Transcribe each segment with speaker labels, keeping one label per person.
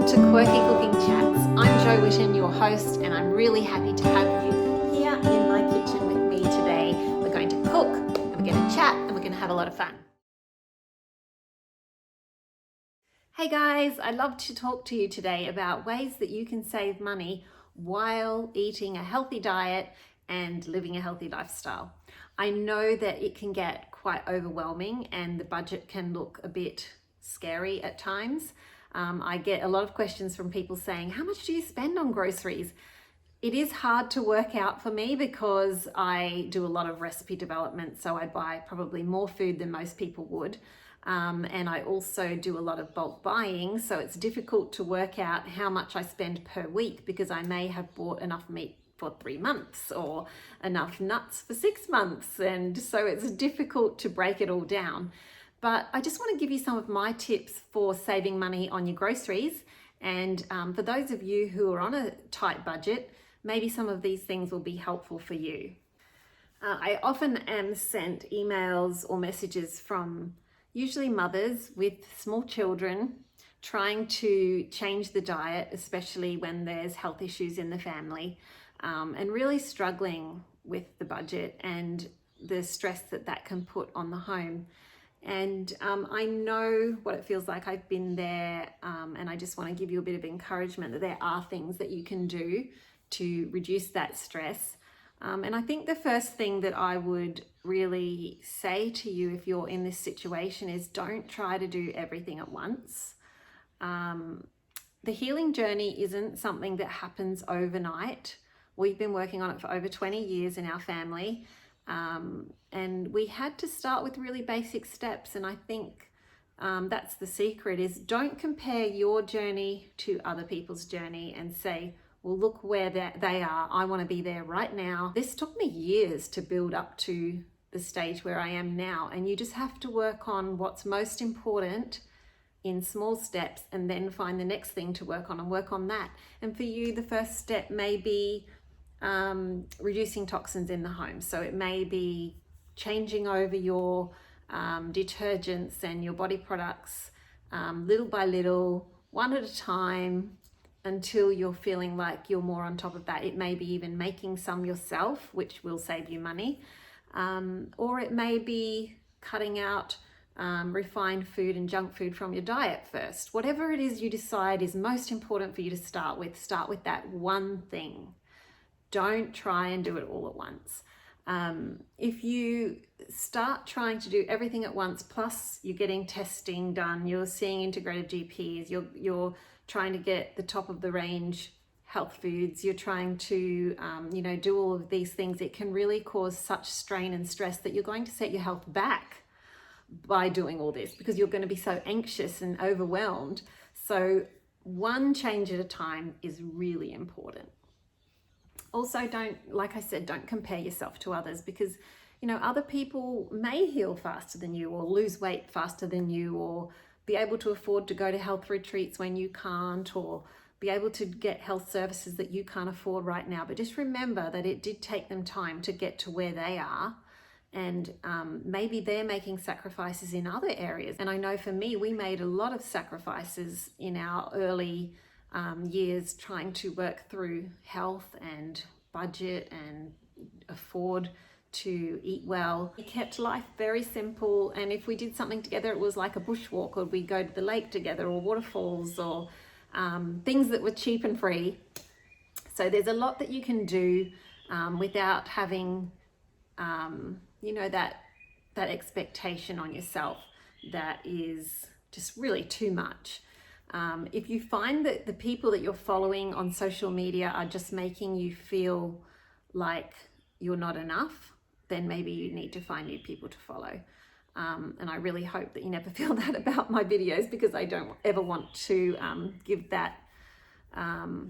Speaker 1: Welcome to Quirky Cooking Chats. I'm Jo Witten, your host, and I'm really happy to have you here in my kitchen with me today. We're going to cook, and we're going to chat, and we're going to have a lot of fun. Hey guys, I'd love to talk to you today about ways that you can save money while eating a healthy diet and living a healthy lifestyle. I know that it can get quite overwhelming and the budget can look a bit scary at times. I get a lot of questions from people saying, how much do you spend on groceries? It is hard to work out for me because I do a lot of recipe development, so I buy probably more food than most people would. And I also do a lot of bulk buying, so it's difficult to work out how much I spend per week because I may have bought enough meat for 3 months or enough nuts for 6 months, and so it's difficult to break it all down. But I just want to give you some of my tips for saving money on your groceries, and for those of you who are on a tight budget, maybe some of these things will be helpful for you. I often am sent emails or messages from usually mothers with small children trying to change the diet, especially when there's health issues in the family, and really struggling with the budget and the stress that can put on the home. And I know what it feels like. I've been there, and I just want to give you a bit of encouragement that there are things that you can do to reduce that stress. And I think the first thing that I would really say to you if you're in this situation is don't try to do everything at once. The healing journey isn't something that happens overnight. We've been working on it for over 20 years in our family. And we had to start with really basic steps. And I think that's the secret is don't compare your journey to other people's journey and say, well, look where they are. I want to be there right now. This took me years to build up to the stage where I am now. And you just have to work on what's most important in small steps and then find the next thing to work on and work on that. And for you, the first step may be reducing toxins in the home. So it may be changing over your detergents and your body products little by little, one at a time, until you're feeling like you're more on top of that. It may be even making some yourself, which will save you money, or it may be cutting out refined food and junk food from your diet first. Whatever it is you decide is most important for you to start with that one thing. Don't try and do it all at once. If you start trying to do everything at once, plus you're getting testing done, you're seeing integrated GPs, you're trying to get the top of the range health foods, you're trying to do all of these things, it can really cause such strain and stress that you're going to set your health back by doing all this because you're going to be so anxious and overwhelmed. So one change at a time is really important. Also, don't compare yourself to others because, other people may heal faster than you or lose weight faster than you or be able to afford to go to health retreats when you can't or be able to get health services that you can't afford right now. But just remember that it did take them time to get to where they are. And maybe they're making sacrifices in other areas. And I know for me, we made a lot of sacrifices in our early years trying to work through health and budget and afford to eat well. We kept life very simple, and if we did something together it was like a bushwalk, or we'd go to the lake together or waterfalls or things that were cheap and free. So there's a lot that you can do without having that expectation on yourself that is just really too much. If you find that the people that you're following on social media are just making you feel like you're not enough, then maybe you need to find new people to follow. And I really hope that you never feel that about my videos because I don't ever want to give that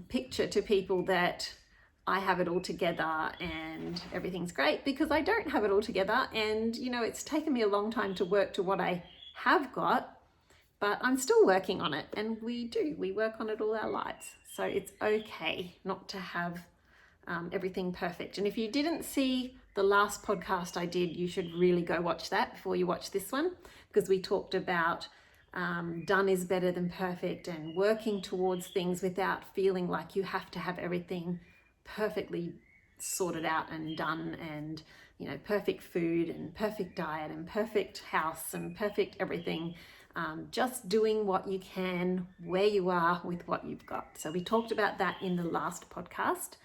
Speaker 1: picture to people that I have it all together and everyth's great, because I don't have it all together. And, it's taken me a long time to work to what I have got. But I'm still working on it, and we work on it all our lives. So it's okay not to have everything perfect. And if you didn't see the last podcast I did, you should really go watch that before you watch this one, because we talked about done is better than perfect, and working towards things without feeling like you have to have everything perfectly sorted out and done, and perfect food and perfect diet and perfect house and perfect everything. Just doing what you can where you are with what you've got. So we talked about that in the last podcast,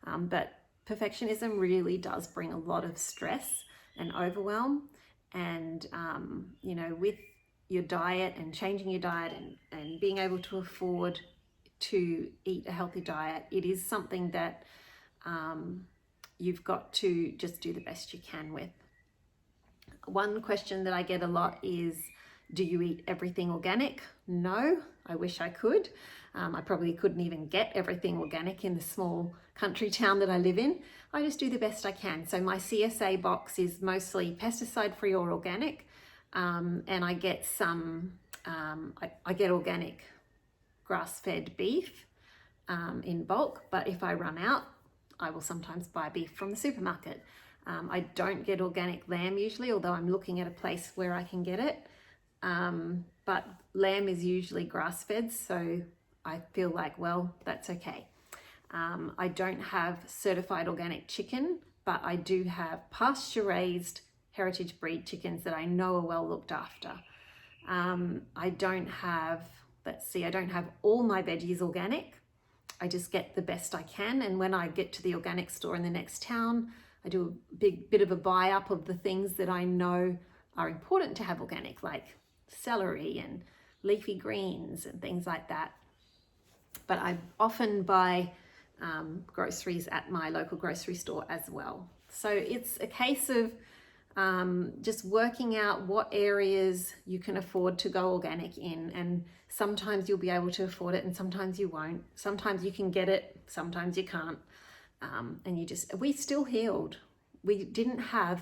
Speaker 1: but perfectionism really does bring a lot of stress and overwhelm. And with your diet and changing your diet and being able to afford to eat a healthy diet, it is something that you've got to just do the best you can with. One question that I get a lot is, do you eat everything organic? No, I wish I could. I probably couldn't even get everything organic in the small country town that I live in. I just do the best I can. So my CSA box is mostly pesticide-free or organic, and I get some, I get organic grass-fed beef in bulk, but if I run out, I will sometimes buy beef from the supermarket. I don't get organic lamb usually, although I'm looking at a place where I can get it. But lamb is usually grass-fed, so I feel like, well, that's okay. I don't have certified organic chicken, but I do have pasture-raised heritage breed chickens that I know are well looked after. I don't have all my veggies organic. I just get the best I can, and when I get to the organic store in the next town, I do a big bit of a buy up of the things that I know are important to have organic, like celery and leafy greens and things like that. But I often buy groceries at my local grocery store as well. So it's a case of just working out what areas you can afford to go organic in, and sometimes you'll be able to afford it and sometimes you won't. Sometimes you can get it, sometimes you can't. And we still healed. We didn't have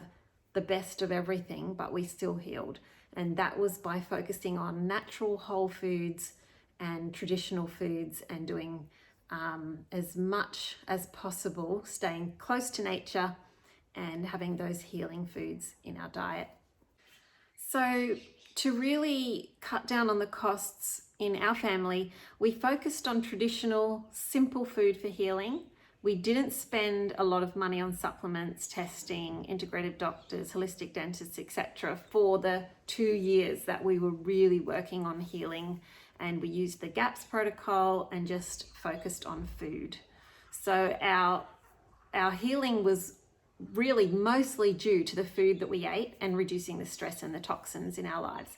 Speaker 1: the best of everything, but we still healed. And that was by focusing on natural whole foods and traditional foods, and doing as much as possible, staying close to nature and having those healing foods in our diet. So to really cut down on the costs in our family, we focused on traditional, simple food for healing. We didn't spend a lot of money on supplements, testing, integrative doctors, holistic dentists, etc. for the 2 years that we were really working on healing. And we used the GAPS protocol and just focused on food. So our healing was really mostly due to the food that we ate and reducing the stress and the toxins in our lives.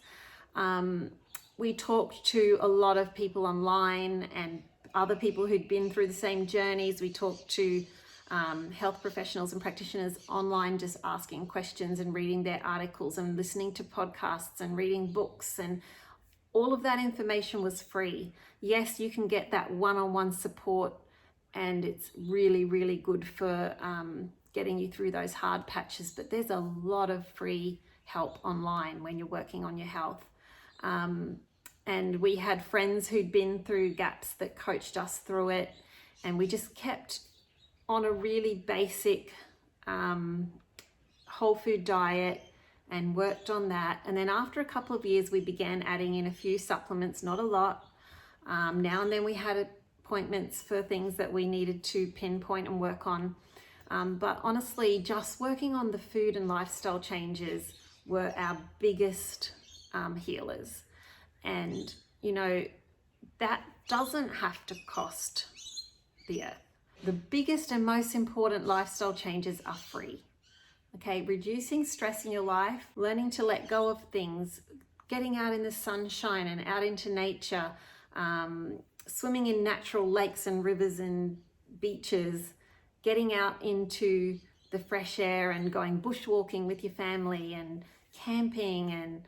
Speaker 1: We talked to a lot of people online and other people who'd been through the same journeys. We talked to health professionals and practitioners online, just asking questions and reading their articles and listening to podcasts and reading books, and all of that information was free. Yes, you can get that one-on-one support, and it's really, really good for getting you through those hard patches, but there's a lot of free help online when you're working on your health. And we had friends who'd been through GAPS that coached us through it, and we just kept on a really basic whole food diet and worked on that. And then after a couple of years, we began adding in a few supplements, not a lot. Now and then we had appointments for things that we needed to pinpoint and work on. But honestly, just working on the food and lifestyle changes were our biggest healers. And, that doesn't have to cost the earth. The biggest and most important lifestyle changes are free. Okay, reducing stress in your life, learning to let go of things, getting out in the sunshine and out into nature, swimming in natural lakes and rivers and beaches, getting out into the fresh air and going bushwalking with your family and camping and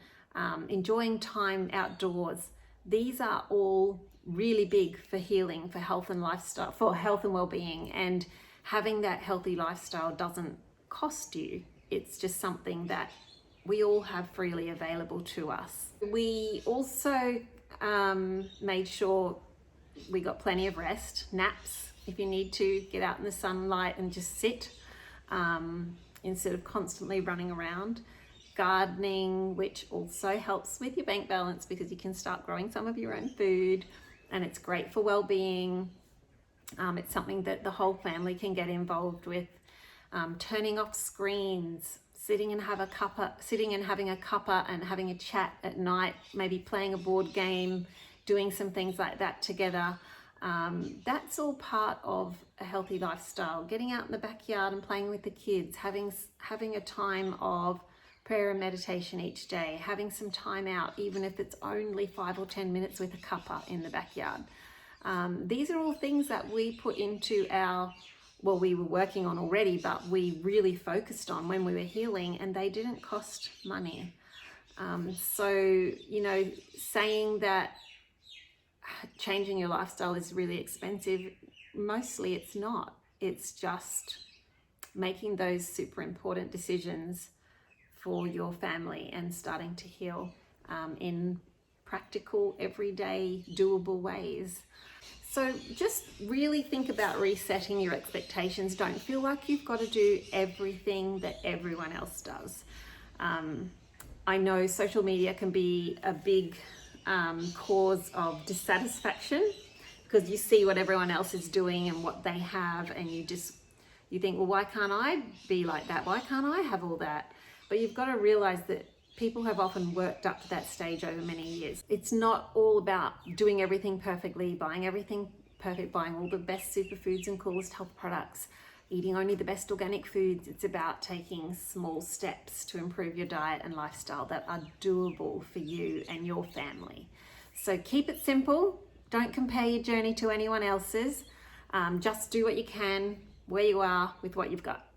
Speaker 1: enjoying time outdoors. These are all really big for healing, for health and lifestyle, for health and well-being. And having that healthy lifestyle doesn't cost you. It's just something that we all have freely available to us. We also made sure we got plenty of rest, naps if you need to, get out in the sunlight and just sit instead of constantly running around. gardening, which also helps with your bank balance because you can start growing some of your own food, and it's great for well-being. It's something that the whole family can get involved with. Turning off screens, sitting and having a cuppa and having a chat at night, maybe playing a board game, doing some things like that together. That's all part of a healthy lifestyle. Getting out in the backyard and playing with the kids, having a time of prayer and meditation each day, having some time out, even if it's only 5 or 10 minutes with a cuppa in the backyard. These are all things that we put into we were working on already, but we really focused on when we were healing, and they didn't cost money. So, saying that changing your lifestyle is really expensive, mostly it's not. It's just making those super important decisions for your family and starting to heal in practical, everyday, doable ways. So just really think about resetting your expectations. Don't feel like you've got to do everything that everyone else does. I know social media can be a big cause of dissatisfaction because you see what everyone else is doing and what they have, and you think, well, why can't I be like that? Why can't I have all that? But you've got to realize that people have often worked up to that stage over many years. It's not all about doing everything perfectly, buying everything perfect, buying all the best superfoods and coolest health products, eating only the best organic foods. It's about taking small steps to improve your diet and lifestyle that are doable for you and your family. So keep it simple. Don't compare your journey to anyone else's. Just do what you can, where you are, with what you've got.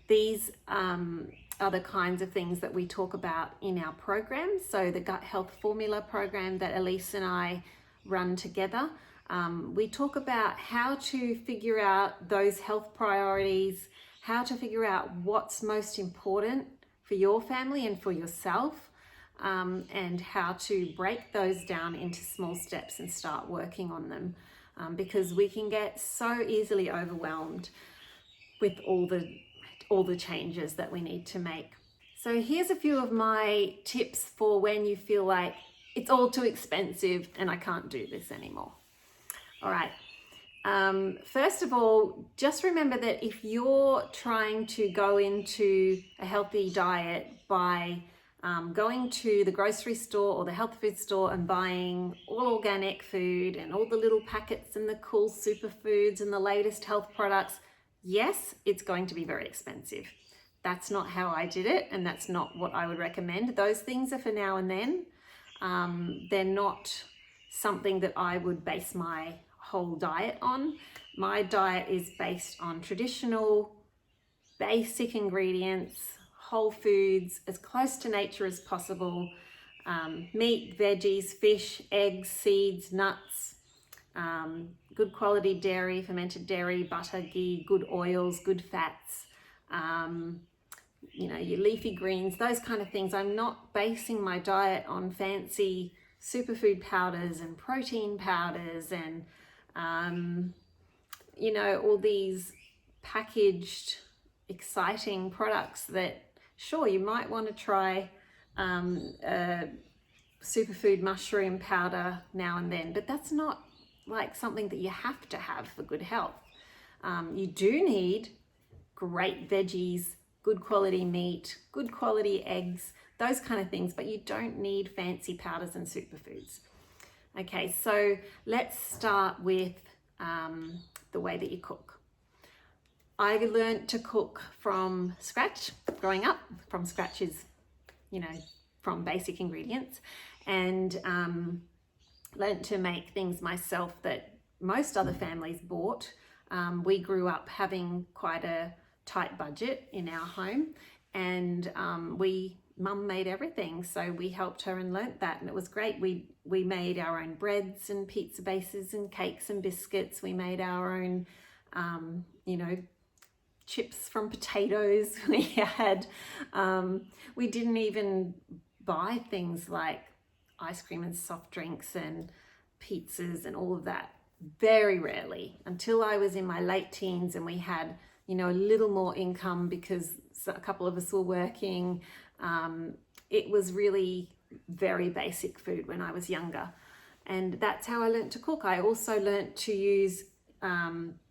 Speaker 1: These are the kinds of things that we talk about in our program. So the Gut Health Formula program that Elise and I run together, we talk about how to figure out those health priorities, how to figure out what's most important for your family and for yourself, and how to break those down into small steps and start working on them, because we can get so easily overwhelmed with all the changes that we need to make. So here's a few of my tips for when you feel like it's all too expensive and I can't do this anymore. All right. First of all, just remember that if you're trying to go into a healthy diet by going to the grocery store or the health food store and buying all organic food and all the little packets and the cool superfoods and the latest health products, yes, it's going to be very expensive. That's not how I did it, and that's not what I would recommend. Those things are for now and then. They're not something that I would base my whole diet on. My diet is based on traditional, basic ingredients, whole foods, as close to nature as possible. Meat, veggies, fish, eggs, seeds, nuts, good quality dairy, fermented dairy, butter, ghee, good oils, good fats, your leafy greens, those kind of things. I'm not basing my diet on fancy superfood powders and protein powders and, all these packaged, exciting products that, sure, you might want to try a superfood mushroom powder now and then, but that's not like something that you have to have for good health. You do need great veggies, good quality meat, good quality eggs, those kind of things, but you don't need fancy powders and superfoods. Okay, so let's start with the way that you cook. I learned to cook from scratch growing up. From scratch is, from basic ingredients, and learned to make things myself that most other families bought. We grew up having quite a tight budget in our home, and Mum made everything, so we helped her and learnt that, and it was great. We made our own breads and pizza bases and cakes and biscuits. We made our own, chips from potatoes. We didn't even buy things like ice cream and soft drinks and pizzas and all of that, very rarely, until I was in my late teens and we had, a little more income because a couple of us were working. It was really very basic food when I was younger. And that's how I learned to cook. I also learned to use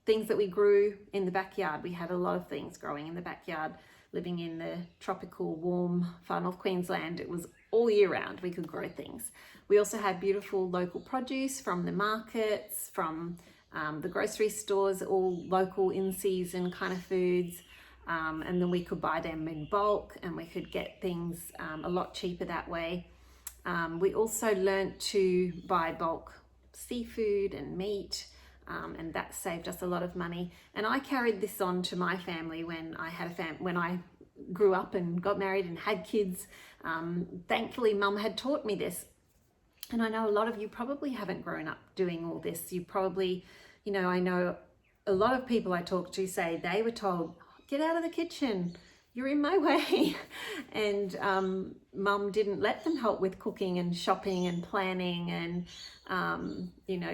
Speaker 1: things that we grew in the backyard. We had a lot of things growing in the backyard. Living in the tropical warm far north Queensland, it was all year round. We could grow things. We also had beautiful local produce from the markets, from the grocery stores, all local in-season kind of foods. And then we could buy them in bulk, and we could get things a lot cheaper that way. We also learnt to buy bulk seafood and meat, and that saved us a lot of money. And I carried this on to my family when I had when I grew up and got married and had kids. Thankfully, Mum had taught me this. And I know a lot of you probably haven't grown up doing all this. You probably, I know a lot of people I talk to say they were told, get out of the kitchen, you're in my way. And Mum didn't let them help with cooking and shopping and planning and,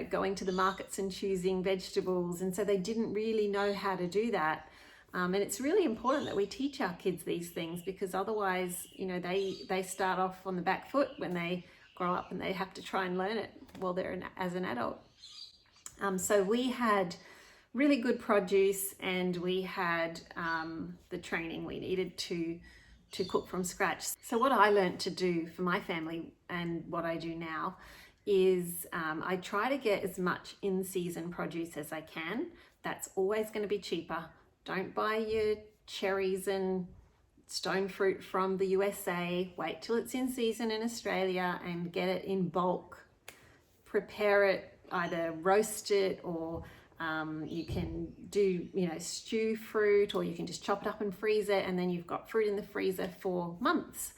Speaker 1: going to the markets and choosing vegetables. And so they didn't really know how to do that. And it's really important that we teach our kids these things, because otherwise, they start off on the back foot when they grow up and they have to try and learn it while they're as an adult. So we had really good produce, and we had the training we needed to cook from scratch. So what I learned to do for my family, and what I do now, is I try to get as much in-season produce as I can. That's always going to be cheaper. Don't buy your cherries and stone fruit from the USA. Wait till it's in season in Australia and get it in bulk. Prepare it, either roast it, or you can do, stew fruit, or you can just chop it up and freeze it, and then you've got fruit in the freezer for months.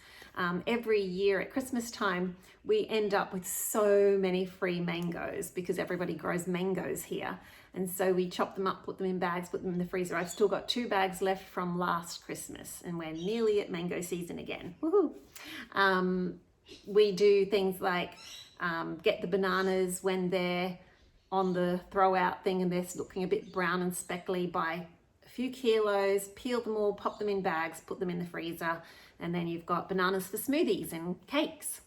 Speaker 1: Every year at Christmas time, we end up with so many free mangoes because everybody grows mangoes here. And so we chop them up, put them in bags, put them in the freezer. I've still got 2 bags left from last Christmas, and we're nearly at mango season again. Woohoo! We do things like get the bananas when they're on the throw out thing and they're looking a bit brown and speckly, buy a few kilos, peel them all, pop them in bags, put them in the freezer, and then you've got bananas for smoothies and cakes.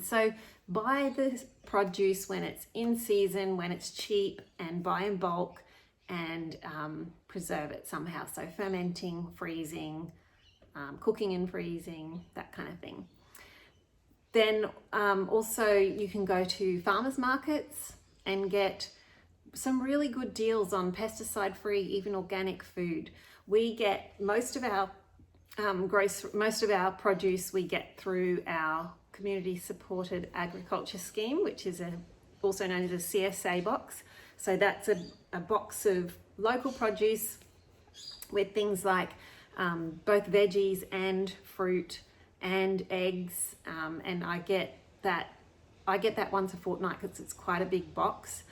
Speaker 1: So buy the produce when it's in season, when it's cheap, and buy in bulk, and preserve it somehow. So fermenting, freezing, cooking and freezing, that kind of thing. Then also you can go to farmers markets and get some really good deals on pesticide-free, even organic food. We get most of our produce we get through our community supported agriculture scheme, which is also known as a CSA box. So that's a box of local produce with things like both veggies and fruit and eggs, and I get that once a fortnight because it's quite a big box,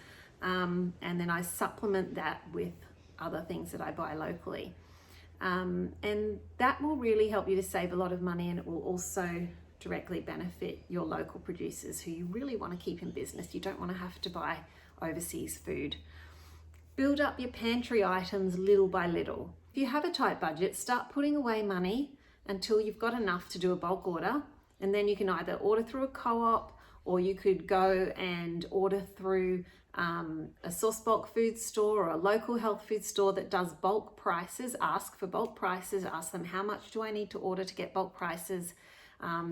Speaker 1: and then I supplement that with other things that I buy locally, and that will really help you to save a lot of money, and it will also directly benefit your local producers who you really want to keep in business. You don't want to have to buy overseas food. Build up your pantry items little by little. If you have a tight budget, start putting away money until you've got enough to do a bulk order, and then you can either order through a co-op, or you could go and order through a source bulk food store or a local health food store that does bulk prices. Ask for bulk prices, ask them how much do I need to order to get bulk prices.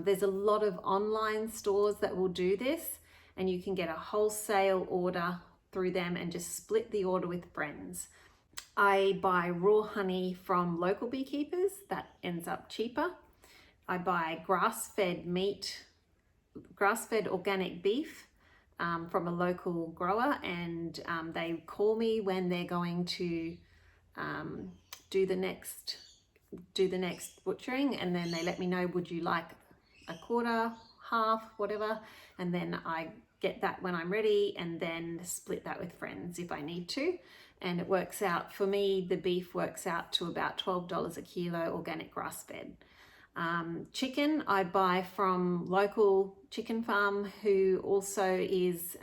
Speaker 1: There's a lot of online stores that will do this, and you can get a wholesale order through them and just split the order with friends. I buy raw honey from local beekeepers, that ends up cheaper. I buy grass-fed meat, grass-fed organic beef from a local grower, and they call me when they're going to do the next butchering, and then they let me know, would you like a quarter, half, whatever, and then I get that when I'm ready, and then split that with friends if I need to. And it works out, for me, the beef works out to about $12 a kilo, organic grass-fed. Chicken, I buy from local chicken farm, who also is,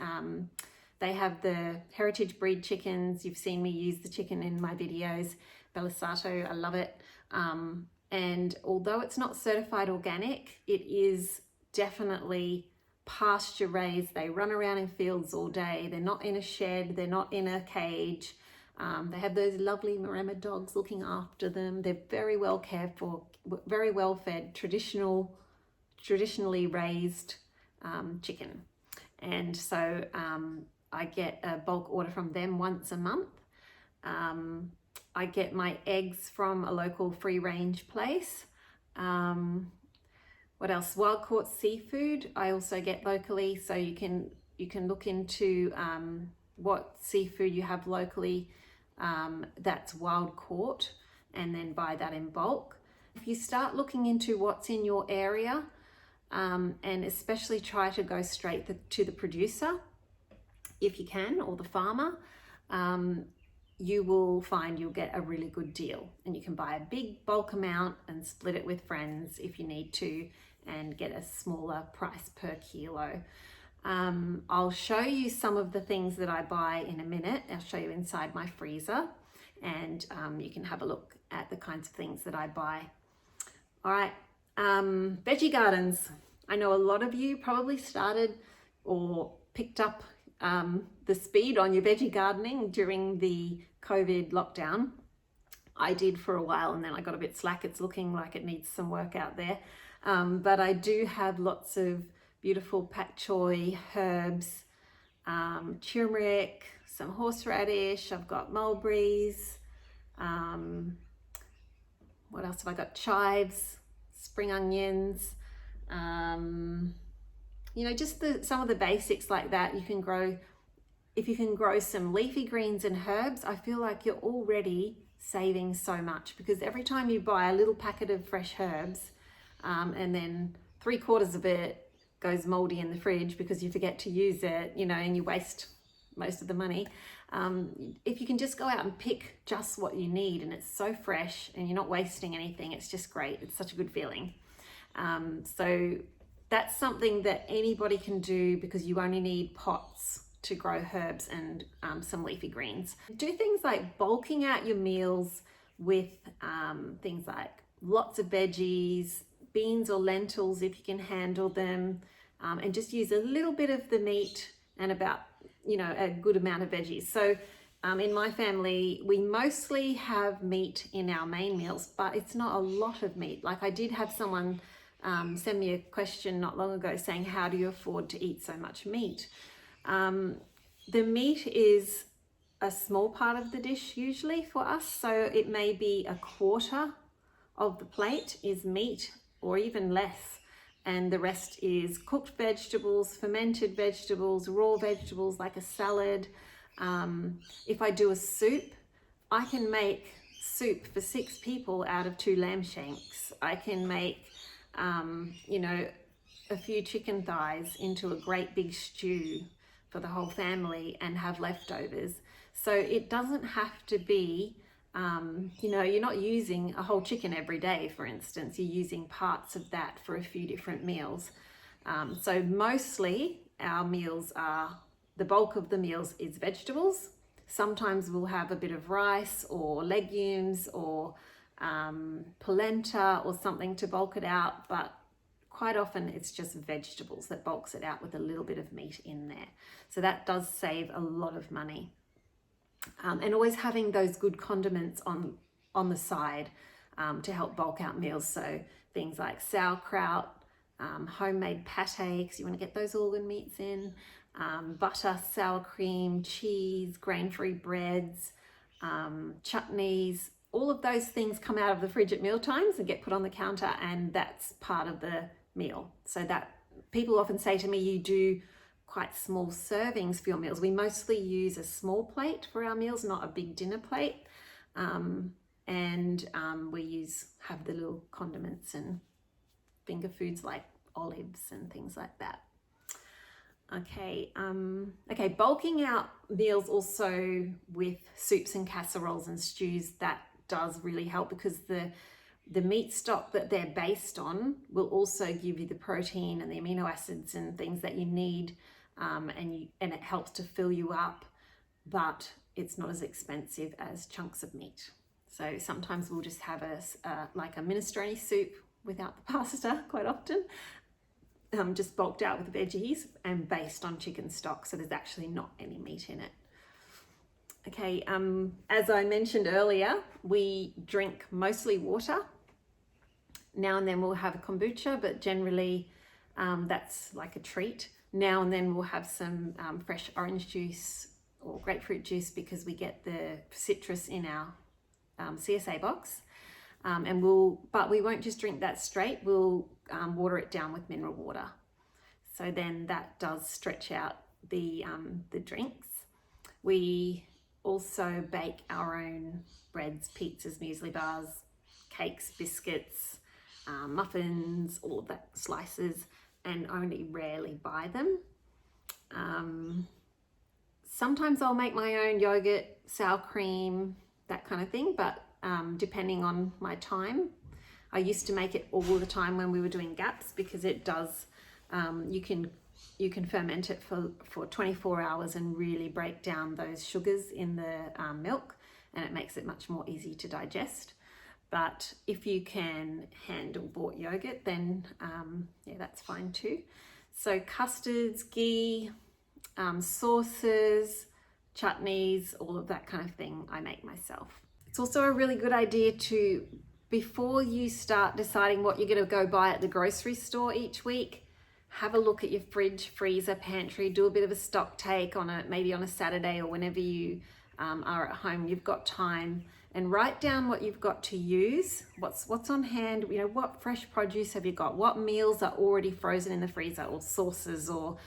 Speaker 1: they have the heritage breed chickens. You've seen me use the chicken in my videos. Bellisato, I love it. And although it's not certified organic, it is definitely pasture raised. They run around in fields all day. They're not in a shed. They're not in a cage. They have those lovely Maremma dogs looking after them. They're very well cared for, very well fed, traditionally raised chicken. And so I get a bulk order from them once a month. I get my eggs from a local free range place. What else? Wild caught seafood I also get locally, so you can look into what seafood you have locally that's wild caught, and then buy that in bulk. If you start looking into what's in your area, and especially try to go straight to the producer if you can, or the farmer, you will find you'll get a really good deal, and you can buy a big bulk amount and split it with friends if you need to, and get a smaller price per kilo. I'll show you some of the things that I buy in a minute. I'll show you inside my freezer, and you can have a look at the kinds of things that I buy. All right, veggie gardens. I know a lot of you probably started or picked up the speed on your veggie gardening during the COVID lockdown. I did for a while, and then I got a bit slack. It's looking like it needs some work out there. But I do have lots of beautiful pak choi herbs, turmeric, some horseradish. I've got mulberries. What else have I got? Chives, spring onions. You know, just some of the basics like that. You can grow, if you can grow some leafy greens and herbs, I feel like you're already saving so much, because every time you buy a little packet of fresh herbs, and then 3/4 of it goes moldy in the fridge because you forget to use it, you know, and you waste most of the money. If you can just go out and pick just what you need, and it's so fresh and you're not wasting anything, it's just great. It's such a good feeling. So that's something that anybody can do, because you only need pots to grow herbs and some leafy greens. Do things like bulking out your meals with things like lots of veggies, beans or lentils if you can handle them, and just use a little bit of the meat and about, you know, a good amount of veggies. So in my family, we mostly have meat in our main meals, but it's not a lot of meat. Like, I did have someone send me a question not long ago saying, how do you afford to eat so much meat? The meat is a small part of the dish usually for us, so it may be 1/4 of the plate is meat, or even less, and the rest is cooked vegetables, fermented vegetables, raw vegetables like a salad. If I do a soup, I can make soup for 6 people out of 2 lamb shanks. I can make you know, a few chicken thighs into a great big stew for the whole family and have leftovers. So it doesn't have to be, you know, you're not using a whole chicken every day, for instance. You're using parts of that for a few different meals. So mostly our meals are, the bulk of the meals is vegetables. Sometimes we'll have a bit of rice or legumes or polenta or something to bulk it out, but quite often it's just vegetables that bulks it out with a little bit of meat in there. So that does save a lot of money. And always having those good condiments on the side to help bulk out meals. So things like sauerkraut, homemade pate, because you want to get those organ meats in, butter, sour cream, cheese, grain-free breads, chutneys. All of those things come out of the fridge at meal times and get put on the counter, and that's part of the meal. So that people often say to me, you do quite small servings for your meals. We mostly use a small plate for our meals, not a big dinner plate. We have the little condiments and finger foods like olives and things like that. Okay, bulking out meals also with soups and casseroles and stews, that does really help, because the meat stock that they're based on will also give you the protein and the amino acids and things that you need, and it helps to fill you up, but it's not as expensive as chunks of meat. So sometimes we'll just have like a minestrone soup without the pasta quite often, just bulked out with veggies and based on chicken stock, so there's actually not any meat in it. Okay, as I mentioned earlier, we drink mostly water. Now and then we'll have a kombucha, but generally that's like a treat. Now and then we'll have some fresh orange juice or grapefruit juice because we get the citrus in our CSA box. But we won't just drink that straight, we'll water it down with mineral water. So then that does stretch out the drinks. We also bake our own breads, pizzas, muesli bars, cakes, biscuits, muffins, all of that, slices, and only rarely buy them. Sometimes I'll make my own yogurt, sour cream, that kind of thing, but depending on my time. I used to make it all the time when we were doing gaps because it does, you can ferment it for 24 hours and really break down those sugars in the milk, and it makes it much more easy to digest. But if you can handle bought yogurt, then yeah, that's fine too. So custards, ghee, sauces, chutneys, all of that kind of thing I make myself. It's also a really good idea to, before you start deciding what you're going to go buy at the grocery store each week, have a look at your fridge, freezer, pantry, do a bit of a stock take on maybe on a Saturday or whenever you are at home, you've got time, and write down what you've got to use, what's on hand, you know, what fresh produce have you got, what meals are already frozen in the freezer, or sauces, or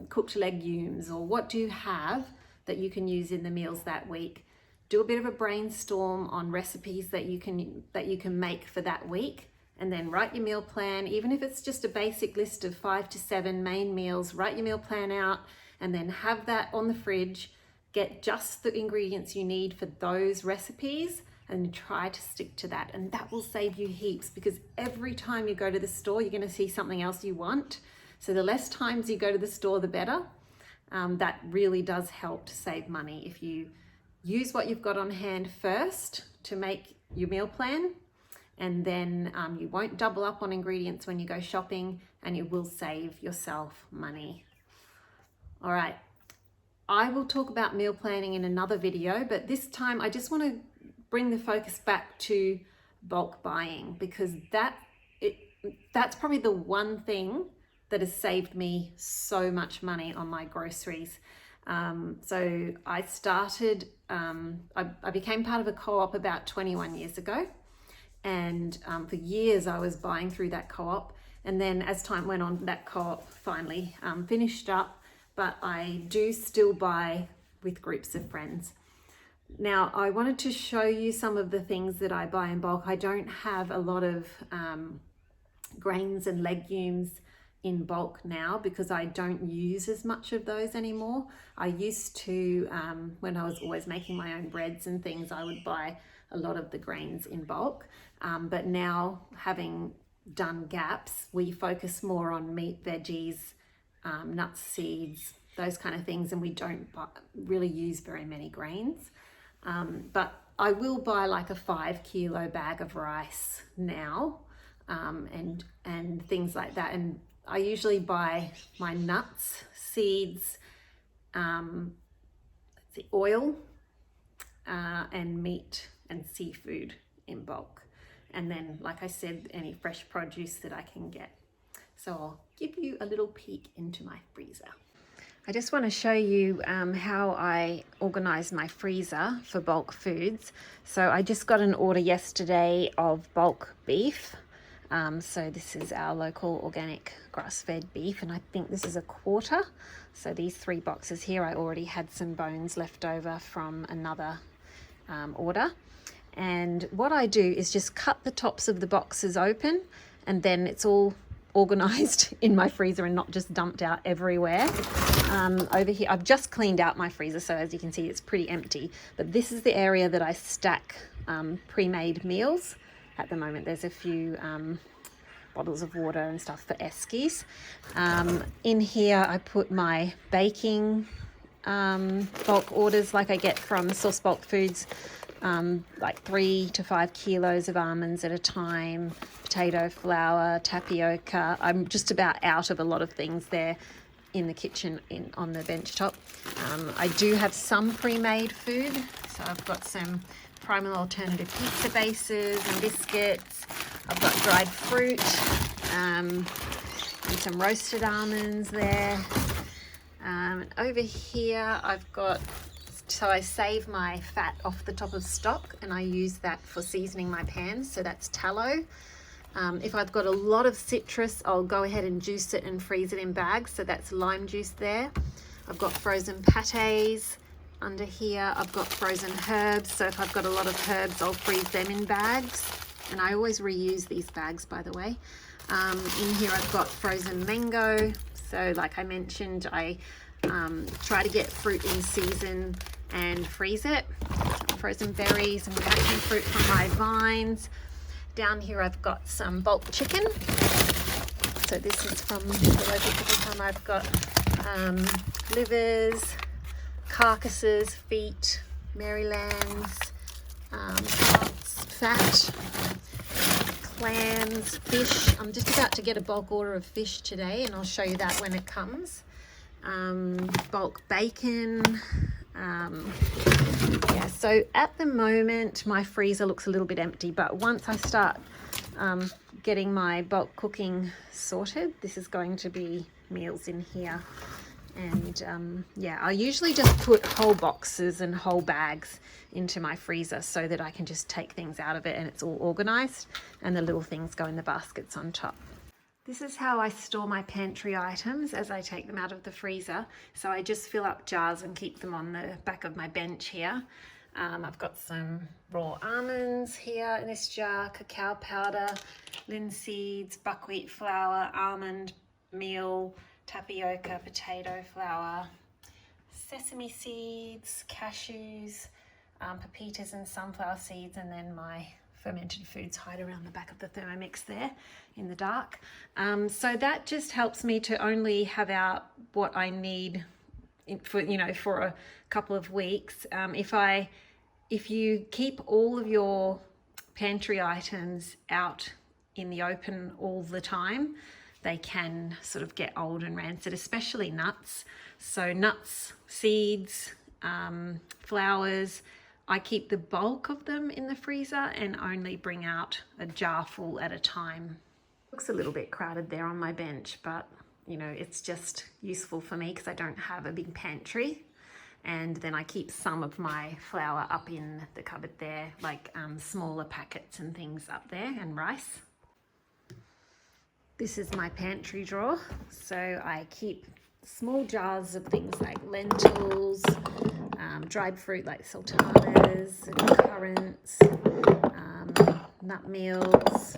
Speaker 1: cooked legumes, or what do you have that you can use in the meals that week. Do a bit of a brainstorm on recipes that you can make for that week, and then write your meal plan. Even if it's just a basic list of 5 to 7 main meals, write your meal plan out and then have that on the fridge. Get just the ingredients you need for those recipes and try to stick to that, and that will save you heaps, because every time you go to the store you're going to see something else you want. So the less times you go to the store, the better. That really does help to save money if you use what you've got on hand first to make your meal plan, and then you won't double up on ingredients when you go shopping, and you will save yourself money. All right, I will talk about meal planning in another video, but this time I just want to bring the focus back to bulk buying, because that's probably the one thing that has saved me so much money on my groceries. So I started, I became part of a co-op about 21 years ago, and for years I was buying through that co-op, and then as time went on, that co-op finally finished up, but I do still buy with groups of friends. Now, I wanted to show you some of the things that I buy in bulk. I don't have a lot of grains and legumes in bulk now because I don't use as much of those anymore. I used to, when I was always making my own breads and things, I would buy a lot of the grains in bulk. But now, having done gaps, we focus more on meat, veggies, nuts, seeds, those kind of things, and we don't really use very many grains. But I will buy like a 5 kilo bag of rice now, and things like that. And I usually buy my nuts, seeds, oil, and meat and seafood in bulk. And then, like I said, any fresh produce that I can get. So I'll give you a little peek into my freezer. I just want to show you how I organise my freezer for bulk foods. So I just got an order yesterday of bulk beef. So this is our local organic grass-fed beef, and I think this is a quarter. So these 3 boxes here, I already had some bones left over from another order. And what I do is just cut the tops of the boxes open, and then it's all organised in my freezer and not just dumped out everywhere. Over here, I've just cleaned out my freezer, so as you can see, it's pretty empty. But this is the area that I stack pre-made meals. At the moment, there's a few bottles of water and stuff for eskies. In here, I put my baking bulk orders like I get from Source Bulk Foods. like 3 to 5 kilos of almonds at a time, potato flour, tapioca. I'm just about out of a lot of things there in the kitchen on the bench top. I do have some pre-made food, so I've got some primal alternative pizza bases and biscuits. I've got dried fruit and some roasted almonds there. Over here I've got, so I save my fat off the top of stock and I use that for seasoning my pans, so that's tallow. If I've got a lot of citrus, I'll go ahead and juice it and freeze it in bags, so that's lime juice there. I've got frozen pates under here. I've got frozen herbs, so if I've got a lot of herbs, I'll freeze them in bags, and I always reuse these bags, by the way. In here I've got frozen mango, so like I mentioned, I try to get fruit in season and freeze it. Frozen berries and passion fruit from my vines. Down here I've got some bulk chicken. So this is from the local chicken farm. I've got livers, carcasses, feet, Marylands, hearts, fat, clams, fish. I'm just about to get a bulk order of fish today, and I'll show you that when it comes. Bulk bacon. Yeah, so at the moment my freezer looks a little bit empty, but once I start getting my bulk cooking sorted, this is going to be meals in here. And yeah, I usually just put whole boxes and whole bags into my freezer so that I can just take things out of it and it's all organized, and the little things go in the baskets on top. This is how I store my pantry items as I take them out of the freezer. So I just fill up jars and keep them on the back of my bench here. I've got some raw almonds here in this jar, cacao powder, linseeds, buckwheat flour, almond meal, tapioca, potato flour, sesame seeds, cashews, pepitas and sunflower seeds, and then my fermented foods hide around the back of the Thermomix there in the dark. So that just helps me to only have out what I need for, you know, for a couple of weeks. If you keep all of your pantry items out in the open all the time, they can sort of get old and rancid, especially nuts. So nuts, seeds, flours, I keep the bulk of them in the freezer and only bring out a jar full at a time. Looks a little bit crowded there on my bench, but you know, it's just useful for me because I don't have a big pantry. And then I keep some of my flour up in the cupboard there, like smaller packets and things up there, and rice. This is my pantry drawer. So I keep small jars of things like lentils, dried fruit like sultanas and currants, nut meals,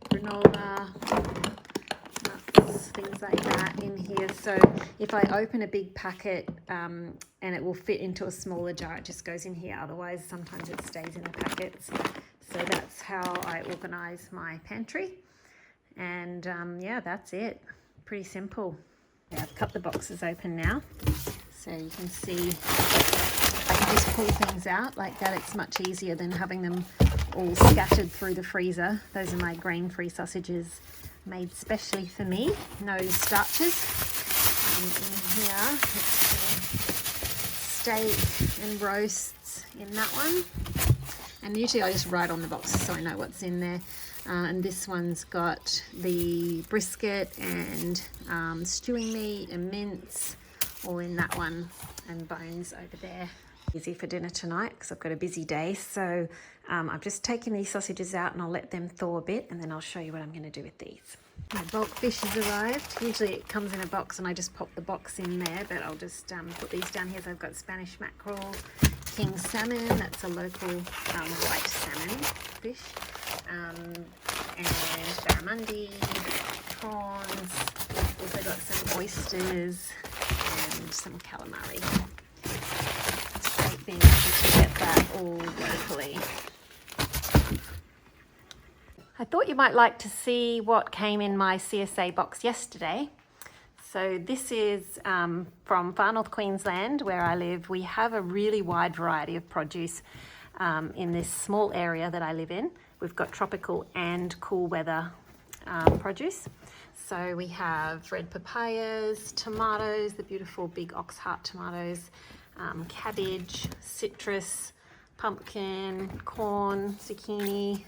Speaker 1: granola, nuts, things like that in here. So if I open a big packet and it will fit into a smaller jar, it just goes in here. Otherwise, sometimes it stays in the packets. So that's how I organize my pantry. And yeah, that's it. Pretty simple. Yeah, I've cut the boxes open now, so you can see I can just pull things out like that. It's much easier than having them all scattered through the freezer. Those are my grain-free sausages made specially for me, no starches. In here, steak and roasts in that one. And usually I just write on the box so I know what's in there. And this one's got the brisket and stewing meat and mince, all in that one, and bones over there. Easy for dinner tonight because I've got a busy day. So I've just taken these sausages out and I'll let them thaw a bit, and then I'll show you what I'm going to do with these. My bulk fish has arrived. Usually it comes in a box and I just pop the box in there, but I'll just put these down here. So I've got Spanish mackerel, king salmon, that's a local white salmon fish, and barramundi, prawns. Also got some oysters and some calamari. It's great being able to get that all locally. I thought you might like to see what came in my CSA box yesterday. So this is from Far North Queensland, where I live. We have a really wide variety of produce in this small area that I live in. We've got tropical and cool weather produce. So we have red papayas, tomatoes, the beautiful big ox heart tomatoes, cabbage, citrus, pumpkin, corn, zucchini,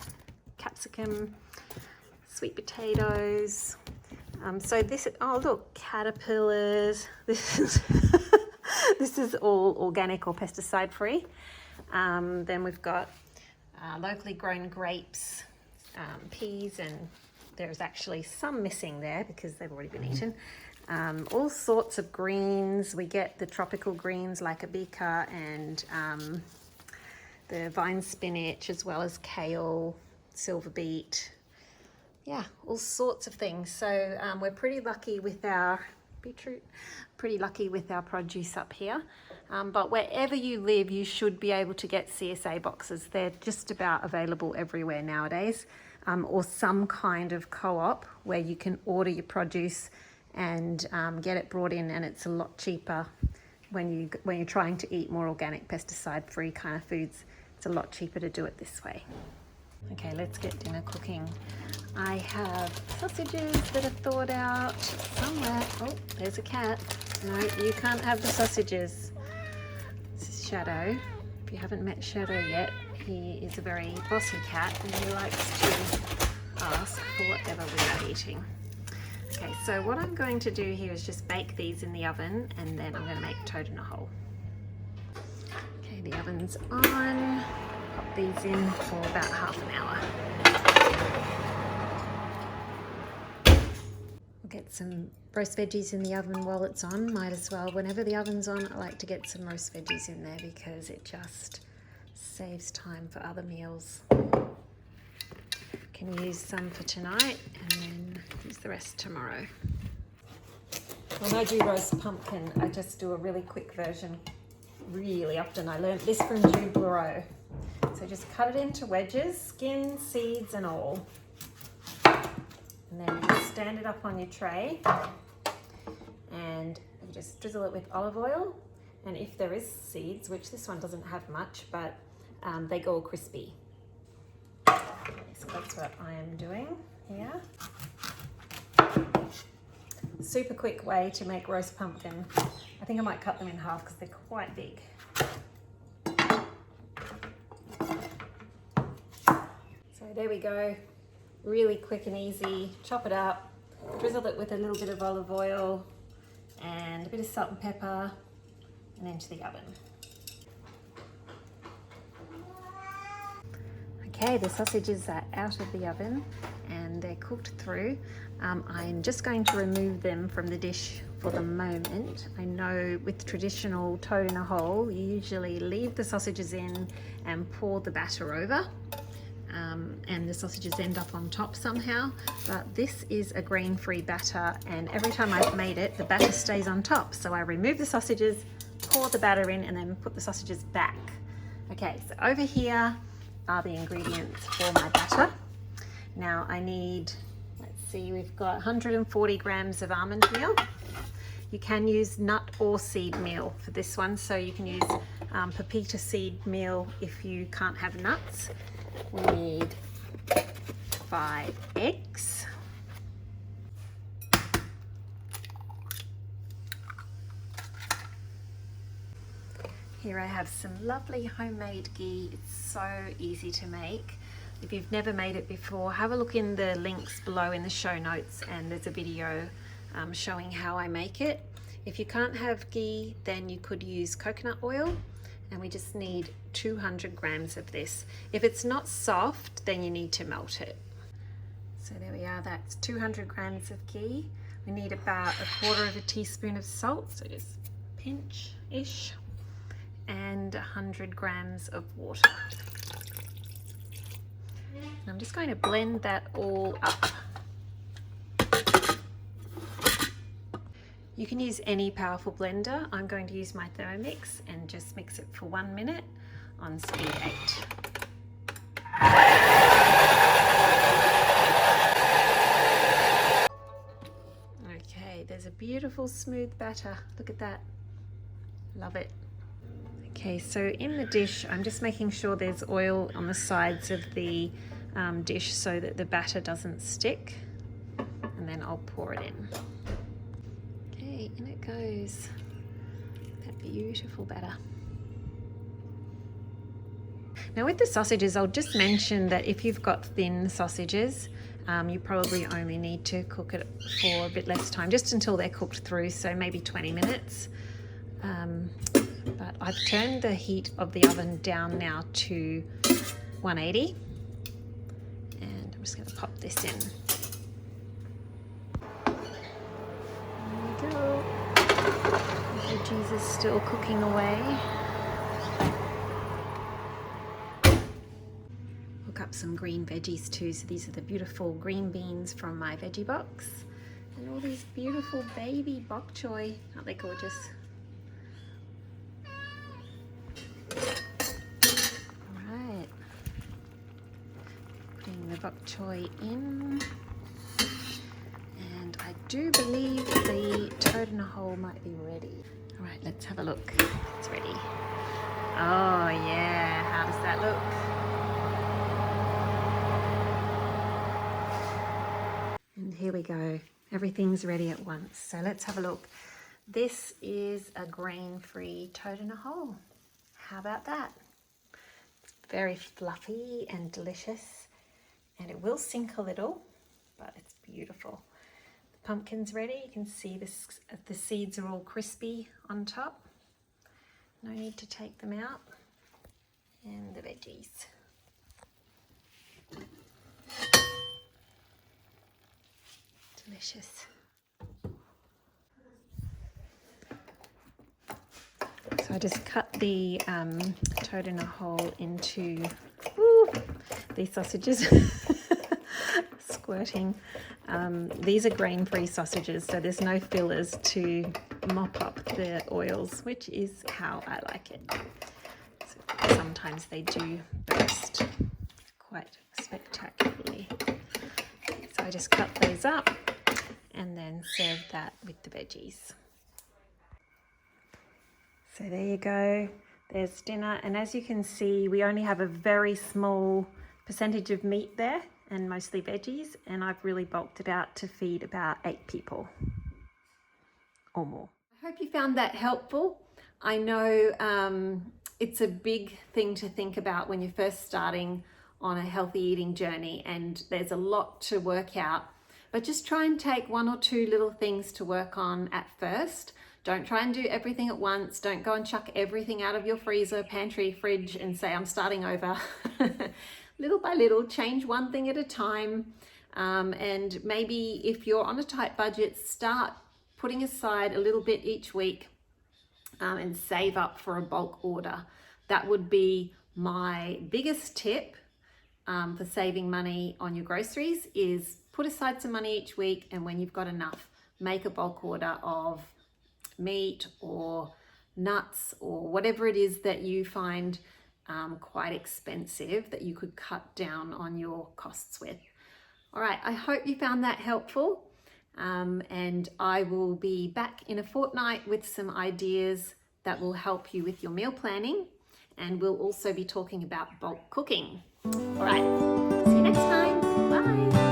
Speaker 1: capsicum, sweet potatoes. So this, oh look, caterpillars. This is this is all organic or pesticide free. Then we've got locally grown grapes, peas, and there's actually some missing there because they've already been eaten. All sorts of greens. We get the tropical greens like abaca and the vine spinach, as well as kale, silver beet. Yeah, all sorts of things. So we're pretty lucky with our beetroot, pretty lucky with our produce up here. But wherever you live, you should be able to get CSA boxes. They're just about available everywhere nowadays, or some kind of co-op where you can order your produce and get it brought in, and it's a lot cheaper when you're trying to eat more organic, pesticide-free kind of foods. It's a lot cheaper to do it this way. Okay, let's get dinner cooking. I have sausages that are thawed out somewhere. Oh, there's a cat. No, you can't have the sausages. This is Shadow. If you haven't met Shadow yet, he is a very bossy cat and he likes to ask for whatever we are eating. Okay, so what I'm going to do here is just bake these in the oven, and then I'm going to make toad in a hole. Okay, the oven's on. Pop these in for about half an hour. We'll get some roast veggies in the oven while it's on. Might as well. Whenever the oven's on, I like to get some roast veggies in there because it just saves time for other meals. Can use some for tonight and then use the rest tomorrow. When I do roast pumpkin, I just do a really quick version really often. I learned this from Jude Barreau. So just cut it into wedges, skin, seeds and all. And then you stand it up on your tray and you just drizzle it with olive oil. And if there is seeds, which this one doesn't have much, but they go all crispy. So that's what I am doing here. Super quick way to make roast pumpkin. I think I might cut them in half because they're quite big. So there we go. Really quick and easy. Chop it up, drizzle it with a little bit of olive oil and a bit of salt and pepper, and into the oven. Okay, the sausages are out of the oven and they're cooked through. I'm just going to remove them from the dish for the moment. I know with traditional toad in a hole, you usually leave the sausages in and pour the batter over. And the sausages end up on top somehow, but this is a grain-free batter, and every time I've made it, the batter stays on top. So I remove the sausages, pour the batter in, and then put the sausages back. Okay, so over here are the ingredients for my batter. Now I need, let's see, we've got 140 grams of almond meal. You can use nut or seed meal for this one, so you can use pepita seed meal if you can't have nuts. We need 5 eggs. Here I have some lovely homemade ghee. It's so easy to make. If you've never made it before, have a look in the links below in the show notes, and there's a video showing how I make it. If you can't have ghee, then you could use coconut oil, and we just need 200 grams of this. If it's not soft, then you need to melt it. So there we are, that's 200 grams of ghee. We need about 1/4 teaspoon of salt, so just pinch-ish, and 100 grams of water. And I'm just going to blend that all up. You can use any powerful blender. I'm going to use my Thermomix and just mix it for 1 minute on speed 8. Okay, there's is a beautiful smooth batter. Look at that. Love it. Okay, so in the dish, I'm just making sure there's oil on the sides of the dish so that the batter doesn't stick. And then I'll pour it in. Okay, in it goes. That beautiful batter. Now with the sausages, I'll just mention that if you've got thin sausages, you probably only need to cook it for a bit less time, just until they're cooked through, so maybe 20 minutes. But I've turned the heat of the oven down now to 180, and I'm just going to pop this in. There we go. The veggies is still cooking away. Look up some green veggies too. So these are the beautiful green beans from my veggie box, and all these beautiful baby bok choy. Aren't they gorgeous? The bok choy in, and I do believe the toad in a hole might be ready. All right, let's have a look. It's ready. Oh yeah, how does that look? And here we go. Everything's ready at once. So let's have a look. This is a grain-free toad in a hole. How about that? It's very fluffy and delicious. And it will sink a little, but it's beautiful. The pumpkin's ready. You can see the seeds are all crispy on top. No need to take them out. And the veggies. Delicious. So I just cut the toad in a hole into these sausages. Squirting. These are grain-free sausages, so there's no fillers to mop up the oils, which is how I like it. So sometimes they do burst quite spectacularly. So I just cut those up and then serve that with the veggies. So there you go, there's dinner, and as you can see, we only have a very small percentage of meat there and mostly veggies, and I've really bulked it out to feed about 8 people or more. I hope you found that helpful. I know it's a big thing to think about when you're first starting on a healthy eating journey, and there's a lot to work out, but just try and take 1 or 2 little things to work on at first. Don't try and do everything at once. Don't go and chuck everything out of your freezer, pantry, fridge and say, I'm starting over. Little by little, change one thing at a time. And maybe if you're on a tight budget, start putting aside a little bit each week and save up for a bulk order. That would be my biggest tip for saving money on your groceries, is put aside some money each week, and when you've got enough, make a bulk order of meat or nuts or whatever it is that you find quite expensive that you could cut down on your costs with. All right, I hope you found that helpful, and I will be back in a fortnight with some ideas that will help you with your meal planning, and we'll also be talking about bulk cooking. All right, see you next time. Bye.